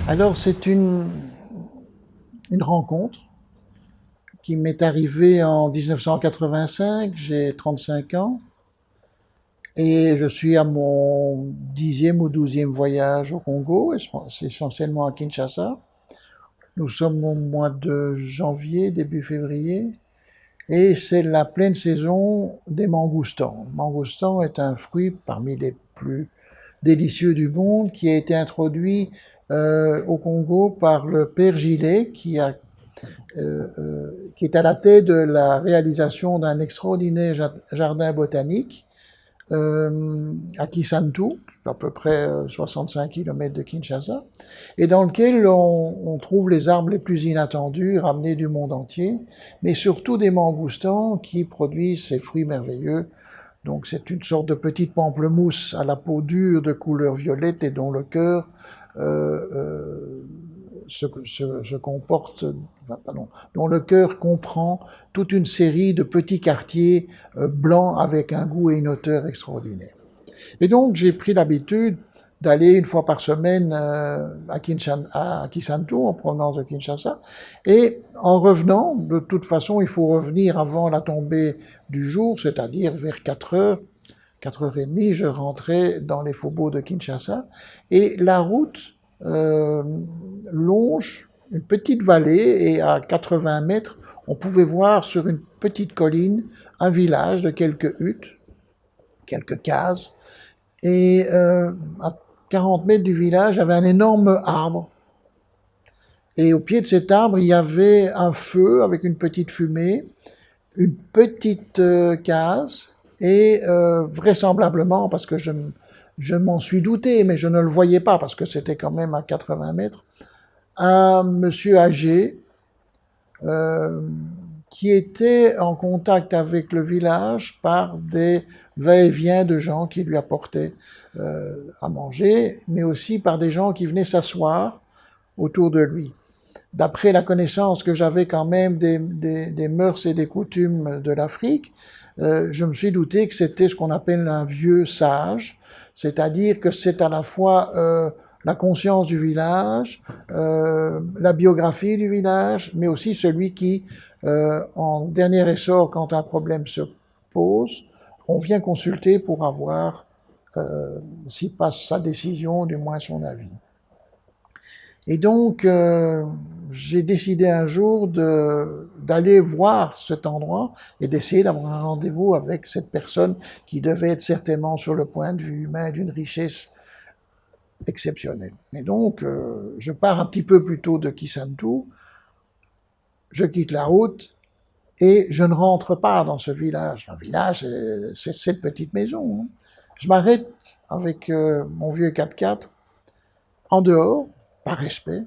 Alors, c'est une rencontre qui m'est arrivée en 1985, j'ai 35 ans, et je suis à mon 10e ou 12e voyage au Congo, et c'est essentiellement à Kinshasa. Nous sommes au mois de janvier, début février, et c'est la pleine saison des mangoustans. Le mangoustan est un fruit parmi les plus délicieux du monde qui a été introduit au Congo par le père Gilet qui est à la tête de la réalisation d'un extraordinaire jardin botanique à Kisantu, à peu près 65 km de Kinshasa, et dans lequel on trouve les arbres les plus inattendus, ramenés du monde entier, mais surtout des mangoustans qui produisent ces fruits merveilleux. Donc c'est une sorte de petite pamplemousse à la peau dure de couleur violette et dont le cœur se comporte, enfin, pardon, dont le cœur comprend toute une série de petits quartiers blancs avec un goût et une odeur extraordinaires. Et donc j'ai pris l'habitude d'aller une fois par semaine à Kisantu, en provenance de Kinshasa. Et en revenant, de toute façon, il faut revenir avant la tombée du jour, c'est-à-dire vers 4 heures, 4h30, je rentrais dans les faubourgs de Kinshasa. Et la route longe une petite vallée et à 80 mètres, on pouvait voir sur une petite colline un village de quelques huttes, quelques cases. Et à 40 mètres du village, il y avait un énorme arbre. Et au pied de cet arbre, il y avait un feu avec une petite fumée, une petite case, et vraisemblablement, parce que je m'en suis douté, mais je ne le voyais pas, parce que c'était quand même à 80 mètres, un monsieur âgé euh, qui était en contact avec le village par des va-et-vient de gens qui lui apportaient à manger, mais aussi par des gens qui venaient s'asseoir autour de lui. D'après la connaissance que j'avais quand même des mœurs et des coutumes de l'Afrique, je me suis douté que c'était ce qu'on appelle un vieux sage, c'est-à-dire que c'est à la fois la conscience du village, la biographie du village, mais aussi celui qui, en dernier ressort, quand un problème se pose, on vient consulter pour avoir, s'il passe sa décision, du moins son avis. Et donc, j'ai décidé un jour d'aller voir cet endroit et d'essayer d'avoir un rendez-vous avec cette personne qui devait être certainement, sur le point de vue humain, d'une richesse exceptionnelle. Et donc, je pars un petit peu plus tôt de Kisantu, je quitte la route et je ne rentre pas dans ce village. Un village, c'est cette petite maison. Hein. Je m'arrête avec mon vieux 4x4 en dehors, par respect.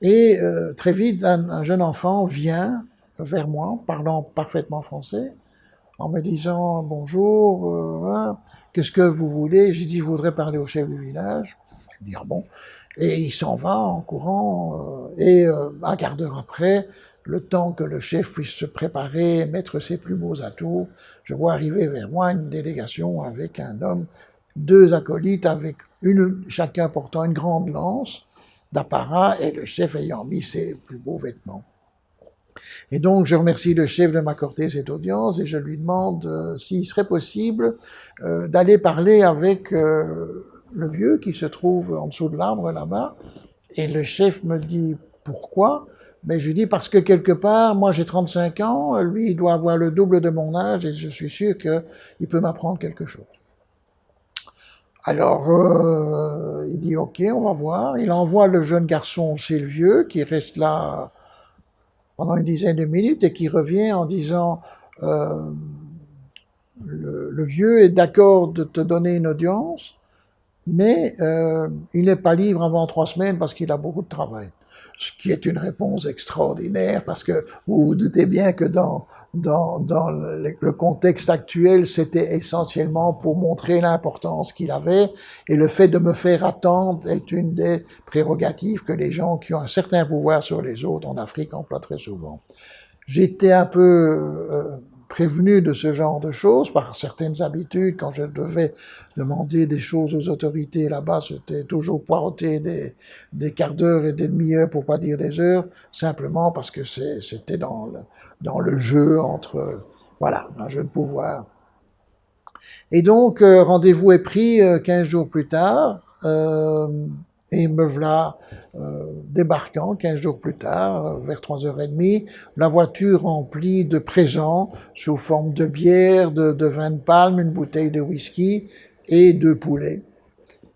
Et très vite, un jeune enfant vient vers moi, parlant parfaitement français, en me disant bonjour, hein, qu'est-ce que vous voulez? J'ai dit je voudrais parler au chef du village. Il me dit ah bon. Et il s'en va en courant. Et un quart d'heure après, le temps que le chef puisse se préparer, mettre ses plus beaux atouts, je vois arriver vers moi une délégation avec un homme, deux acolytes avec chacun portant une grande lance d'apparat et le chef ayant mis ses plus beaux vêtements. Et donc, je remercie le chef de m'accorder cette audience et je lui demande s'il serait possible d'aller parler avec le vieux qui se trouve en dessous de l'arbre là-bas. Et le chef me dit pourquoi? Mais je lui dis parce que quelque part, moi j'ai 35 ans, lui il doit avoir le double de mon âge et je suis sûr qu'il peut m'apprendre quelque chose. Alors, il dit ok, on va voir. Il envoie le jeune garçon chez le vieux qui reste là pendant une dizaine de minutes et qui revient en disant le vieux est d'accord de te donner une audience, mais il n'est pas libre avant 3 semaines parce qu'il a beaucoup de travail. Ce qui est une réponse extraordinaire parce que vous vous doutez bien que dans le contexte actuel, c'était essentiellement pour montrer l'importance qu'il avait et le fait de me faire attendre est une des prérogatives que les gens qui ont un certain pouvoir sur les autres en Afrique emploient très souvent. J'étais un peu prévenu de ce genre de choses par certaines habitudes. Quand je devais demander des choses aux autorités là-bas, c'était toujours poireauter des quarts d'heure et des demi-heures, pour pas dire des heures, simplement parce que c'était dans le jeu entre, voilà, un jeu de pouvoir. Et donc, rendez-vous est pris 15 jours plus tard, et me voilà débarquant 15 jours plus tard, vers 3h30, la voiture remplie de présents sous forme de bière, de vin de palme, une bouteille de whisky et 2 poulets.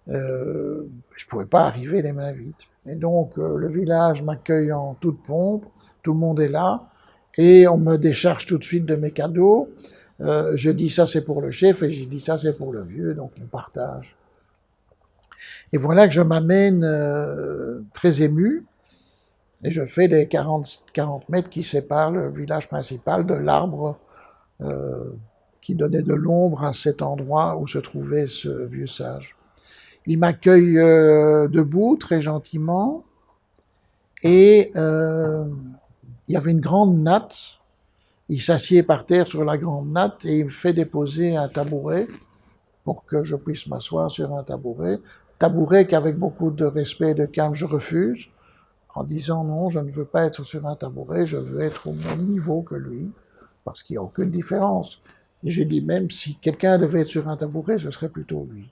Je pouvais pas arriver les mains vides. Et donc, le village m'accueille en toute pompe, tout le monde est là, et on me décharge tout de suite de mes cadeaux. Je dis ça c'est pour le chef et j'ai dit ça c'est pour le vieux, donc on partage. Et voilà que je m'amène très ému, et je fais les 40 mètres qui séparent le village principal de l'arbre qui donnait de l'ombre à cet endroit où se trouvait ce vieux sage. Il m'accueille debout très gentiment, et il y avait une grande natte. Il s'assied par terre sur la grande natte et il me fait déposer un tabouret pour que je puisse m'asseoir sur un tabouret. Tabouret qu'avec beaucoup de respect et de calme, je refuse, en disant non, je ne veux pas être sur un tabouret, je veux être au même niveau que lui, parce qu'il n'y a aucune différence. Et j'ai dit, même si quelqu'un devait être sur un tabouret, ce serait plutôt lui.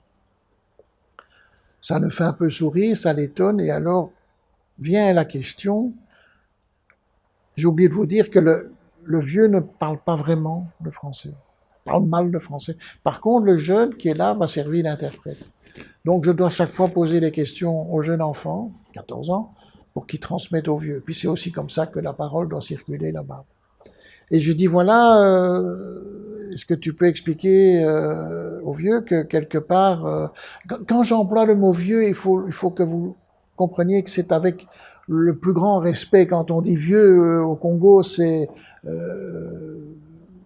Ça le fait un peu sourire, ça l'étonne, et alors vient la question. J'ai oublié de vous dire que le vieux ne parle pas vraiment le français, parle mal le français. Par contre, le jeune qui est là va servir d'interprète. Donc je dois chaque fois poser des questions au jeune enfant, 14 ans, pour qu'il transmette au vieux. Puis c'est aussi comme ça que la parole doit circuler là-bas. Et je dis, voilà, est-ce que tu peux expliquer au vieux que quelque part, quand j'emploie le mot vieux, il faut que vous compreniez que c'est avec le plus grand respect. Quand on dit vieux au Congo, c'est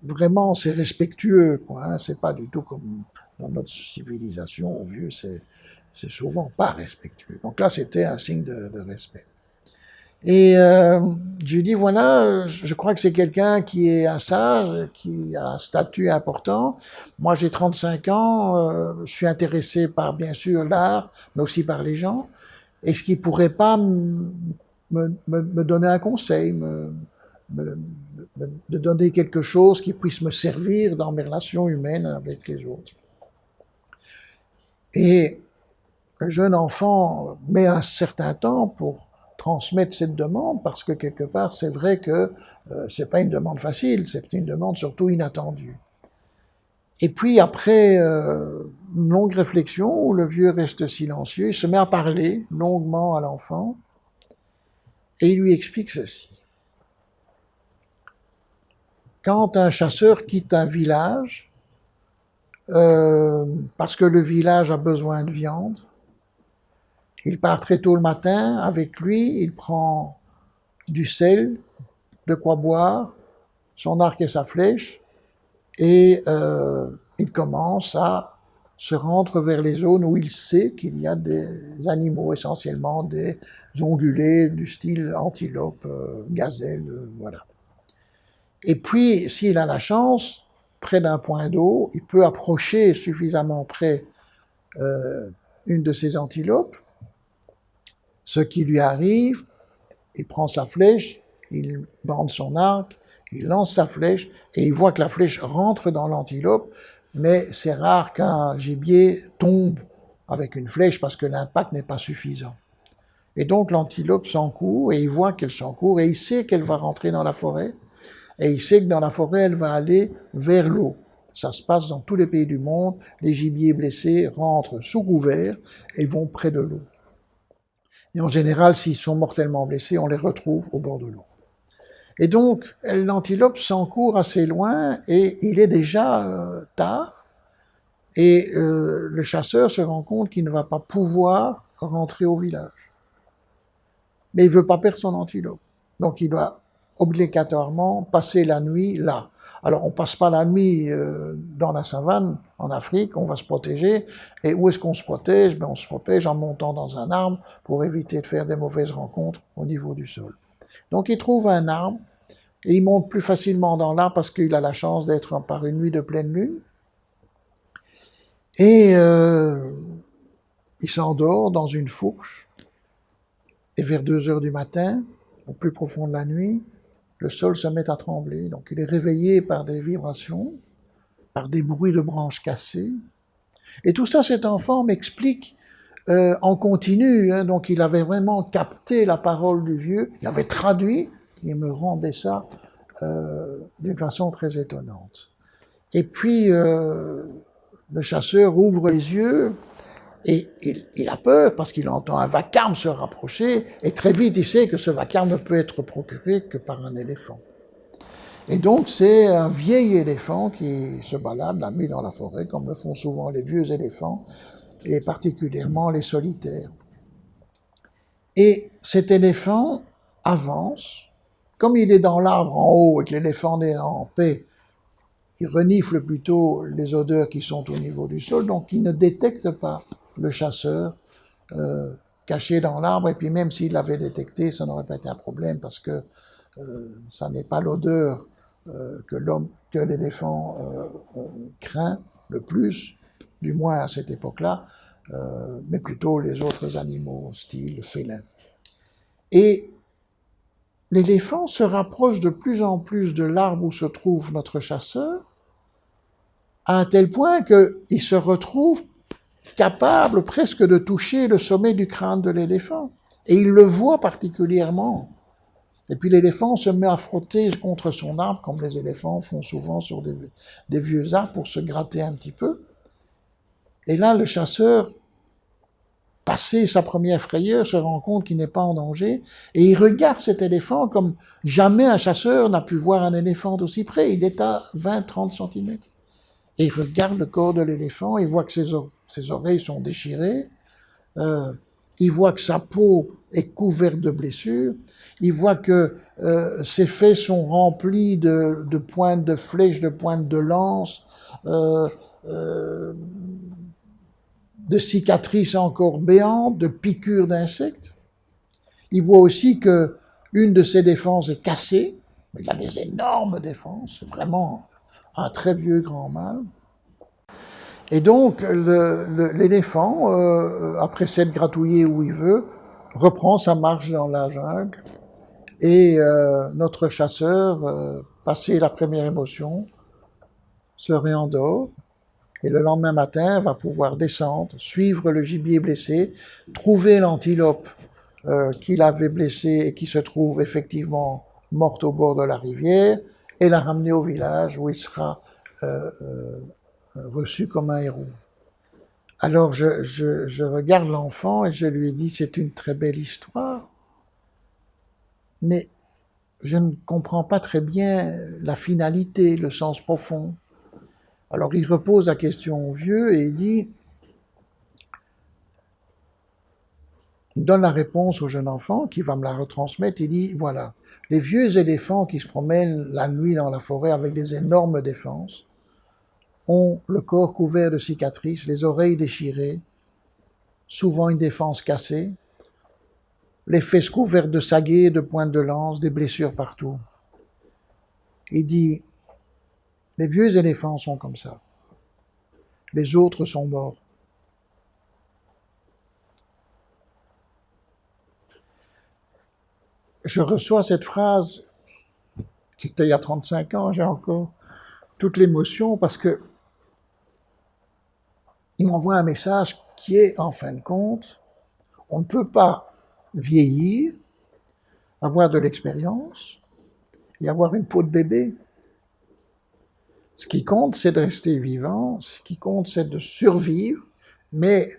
vraiment c'est respectueux, quoi. Hein, c'est pas du tout comme dans notre civilisation, vieux, c'est souvent pas respectueux. Donc là, c'était un signe de respect. Et je lui dis, voilà, je crois que c'est quelqu'un qui est un sage, qui a un statut important. Moi, j'ai 35 ans, je suis intéressé par, bien sûr, l'art, mais aussi par les gens. Est-ce qu'il pourrait pas me donner un conseil, me donner quelque chose qui puisse me servir dans mes relations humaines avec les autres? Et le jeune enfant met un certain temps pour transmettre cette demande, parce que quelque part, c'est vrai que c'est pas une demande facile, c'est une demande surtout inattendue. Et puis après une longue réflexion, où le vieux reste silencieux, il se met à parler longuement à l'enfant, et il lui explique ceci. Quand un chasseur quitte un village, parce que le village a besoin de viande, il part très tôt le matin, avec lui, il prend du sel, de quoi boire, son arc et sa flèche, et il commence à se rendre vers les zones où il sait qu'il y a des animaux, essentiellement des ongulés du style antilope, gazelle, voilà. Et puis, s'il a la chance, près d'un point d'eau, il peut approcher suffisamment près une de ces antilopes. Ce qui lui arrive, il prend sa flèche, il bande son arc, il lance sa flèche, et il voit que la flèche rentre dans l'antilope, mais c'est rare qu'un gibier tombe avec une flèche parce que l'impact n'est pas suffisant. Et donc l'antilope s'encourt, et il voit qu'elle s'encourt, et il sait qu'elle va rentrer dans la forêt, et il sait que dans la forêt, elle va aller vers l'eau. Ça se passe dans tous les pays du monde, les gibiers blessés rentrent sous couvert et vont près de l'eau. Et en général, s'ils sont mortellement blessés, on les retrouve au bord de l'eau. Et donc, l'antilope s'encourt assez loin, et il est déjà tard, et le chasseur se rend compte qu'il ne va pas pouvoir rentrer au village. Mais il ne veut pas perdre son antilope. Donc il doit obligatoirement passer la nuit là. Alors on ne passe pas la nuit dans la savane, en Afrique, on va se protéger. Et où est-ce qu'on se protège? On se protège en montant dans un arbre pour éviter de faire des mauvaises rencontres au niveau du sol. Donc il trouve un arbre et il monte plus facilement dans l'arbre parce qu'il a la chance d'être par une nuit de pleine lune. Et il s'endort dans une fourche, et vers 2 heures du matin, au plus profond de la nuit, le sol se met à trembler. Donc il est réveillé par des vibrations, par des bruits de branches cassées. Et tout ça, cet enfant m'explique en continu, hein, donc il avait vraiment capté la parole du vieux, il avait traduit, il me rendait ça d'une façon très étonnante. Et puis, le chasseur ouvre les yeux, et il a peur parce qu'il entend un vacarme se rapprocher, et très vite il sait que ce vacarme ne peut être procuré que par un éléphant. Et donc c'est un vieil éléphant qui se balade la nuit dans la forêt, comme le font souvent les vieux éléphants, et particulièrement les solitaires. Et cet éléphant avance, comme il est dans l'arbre en haut et que l'éléphant est en paix, il renifle plutôt les odeurs qui sont au niveau du sol, donc il ne détecte pas le chasseur caché dans l'arbre, et puis même s'il l'avait détecté, ça n'aurait pas été un problème parce que ça n'est pas l'odeur que l'éléphant craint le plus, du moins à cette époque-là, mais plutôt les autres animaux, style félin. Et l'éléphant se rapproche de plus en plus de l'arbre où se trouve notre chasseur, à un tel point qu'il se retrouve capable presque de toucher le sommet du crâne de l'éléphant. Et il le voit particulièrement. Et puis l'éléphant se met à frotter contre son arbre, comme les éléphants font souvent sur des vieux arbres pour se gratter un petit peu. Et là, le chasseur, passé sa première frayeur, se rend compte qu'il n'est pas en danger, et il regarde cet éléphant comme jamais un chasseur n'a pu voir un éléphant d'aussi près. Il est à 20-30 cm. Et il regarde le corps de l'éléphant, il voit que ses oreilles sont déchirées, il voit que sa peau est couverte de blessures, il voit que ses fesses sont remplies de pointes de flèches, de pointes de lances, de cicatrices encore béantes, de piqûres d'insectes. Il voit aussi que une de ses défenses est cassée, mais il a des énormes défenses, c'est vraiment un très vieux grand mâle. Et donc l'éléphant, après s'être gratouillé où il veut, reprend sa marche dans la jungle, et notre chasseur, passé la première émotion, se réendort, et le lendemain matin va pouvoir descendre, suivre le gibier blessé, trouver l'antilope qu'il avait blessée et qui se trouve effectivement morte au bord de la rivière, et la ramener au village où il sera reçu comme un héros. Alors je regarde l'enfant et je lui dis, c'est une très belle histoire, mais je ne comprends pas très bien la finalité, le sens profond. Alors il repose la question au vieux et il dit, il donne la réponse au jeune enfant qui va me la retransmettre, il dit, voilà, les vieux éléphants qui se promènent la nuit dans la forêt avec des énormes défenses ont le corps couvert de cicatrices, les oreilles déchirées, souvent une défense cassée, les fesses couvertes de saguets, de pointes de lance, des blessures partout. Il dit, les vieux éléphants sont comme ça, les autres sont morts. Je reçois cette phrase, c'était il y a 35 ans, j'ai encore toute l'émotion parce que il m'envoie un message qui est, en fin de compte, on ne peut pas vieillir, avoir de l'expérience et avoir une peau de bébé. Ce qui compte, c'est de rester vivant, ce qui compte, c'est de survivre, mais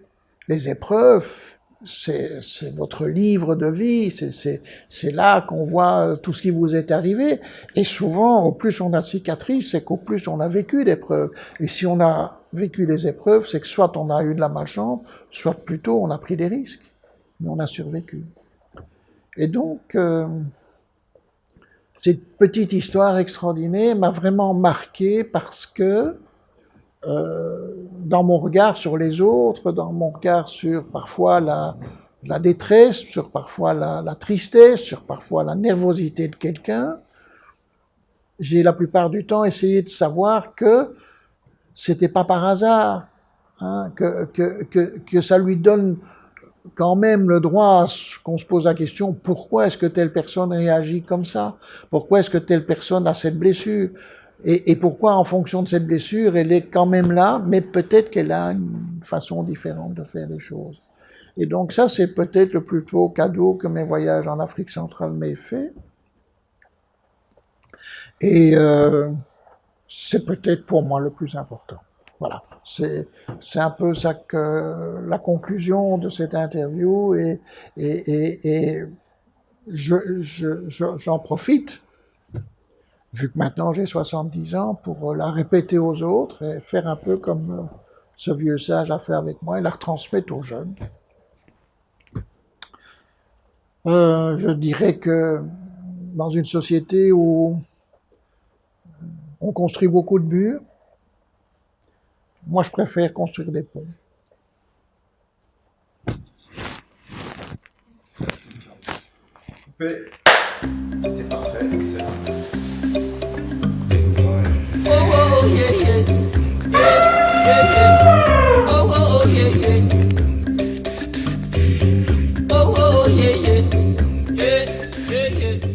les épreuves, c'est votre livre de vie, c'est là qu'on voit tout ce qui vous est arrivé. Et souvent, au plus on a de cicatrices, c'est qu'au plus on a vécu d'épreuves. Et si on a vécu des épreuves, c'est que soit on a eu de la malchance, soit plutôt on a pris des risques, mais on a survécu. Et donc, cette petite histoire extraordinaire m'a vraiment marqué parce que dans mon regard sur les autres, dans mon regard sur parfois la détresse, sur parfois la tristesse, sur parfois la nervosité de quelqu'un, j'ai la plupart du temps essayé de savoir que c'était pas par hasard, hein, que ça lui donne quand même le droit qu'on se pose la question, pourquoi est-ce que telle personne réagit comme ça? Pourquoi est-ce que telle personne a cette blessure? Et pourquoi, en fonction de cette blessure, elle est quand même là, mais peut-être qu'elle a une façon différente de faire les choses. Et donc ça, c'est peut-être le plus beau cadeau que mes voyages en Afrique centrale m'aient fait. Et c'est peut-être pour moi le plus important. Voilà, c'est un peu ça que la conclusion de cette interview, et j'en profite, vu que maintenant j'ai 70 ans, pour la répéter aux autres et faire un peu comme ce vieux sage a fait avec moi et la retransmettre aux jeunes. Je dirais que dans une société où on construit beaucoup de murs, moi je préfère construire des ponts. C'était parfait, excellent. Oh, oh, yeah, yeah. Yeah, yeah, yeah. Oh, oh, yeah, yeah. Oh, oh, yeah, yeah. Yeah, yeah, yeah.